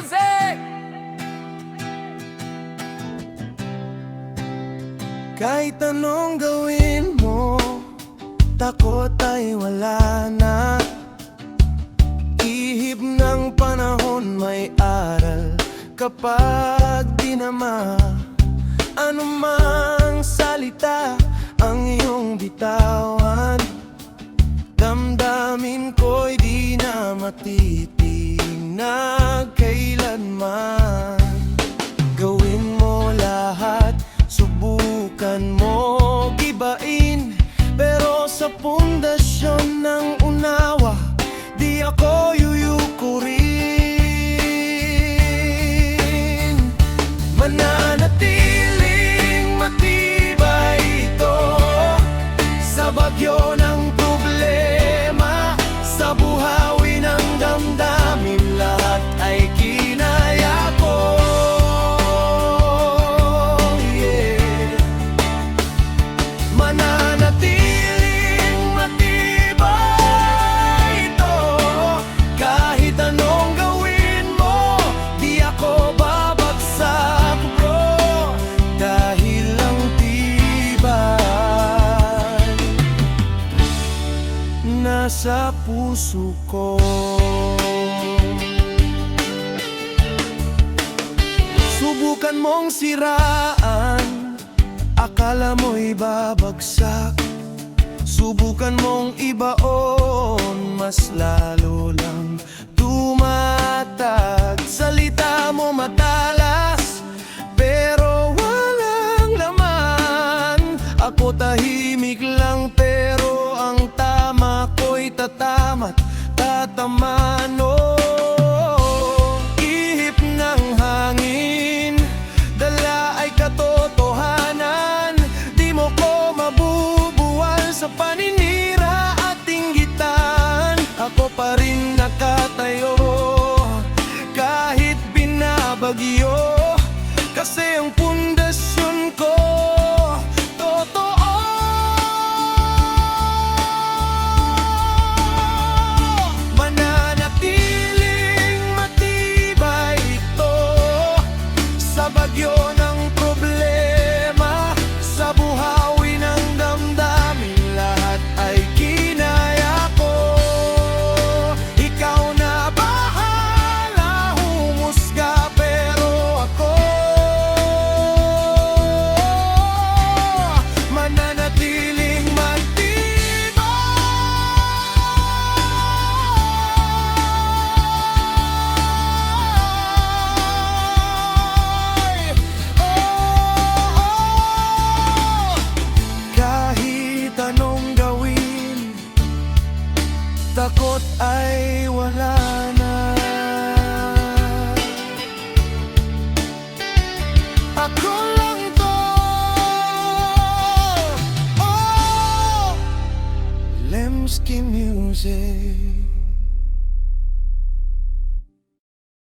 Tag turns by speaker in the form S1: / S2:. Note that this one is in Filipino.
S1: Music!
S2: Kahit anong gawin mo, takot ay wala na. Ihip ng panahon may aral kapag dinama. Anumang salita ang iyong bitawan, damdamin ko'y di na matitinag kailanman. Gawin mo lahat, subukan mo gibain, pero sa pundasyon ng unawa, di ako yuyukurin. Mananatiling matibay ito sa bagyo ng problema, sa buhawi ng damdamin, lahat ay kinaya ko. Yeah. Mananatiling matibay ito, kahit anong gawin mo, di ako babagsak, bro, dahil ang tibay nasa puso ko. Subukan mong siraan, akala mo'y babagsak. Subukan mong ibaon, mas lalo lang tumatag. Salita mo matalas, pero walang laman. Ako tahimik lang, pero ang tama ko'y tatamat, tataman. Ihip ng hangin, dala ay katotohanan. Di mo ko mabubuwal sa paninira at inggitan. Ako pa rin nakatayo kahit binabagyo, kasi ang pundasyon ko totoo. Mananatiling matibay ito sa bagyo ng problema, sa buhawi ng damdamin, lahat ay kinaya ko. Ikaw na bahala humusga, pero ako mananatiling matibay. Kahit anong gawin, takot ay wala na. Ako lang to, oh, Lemski Music.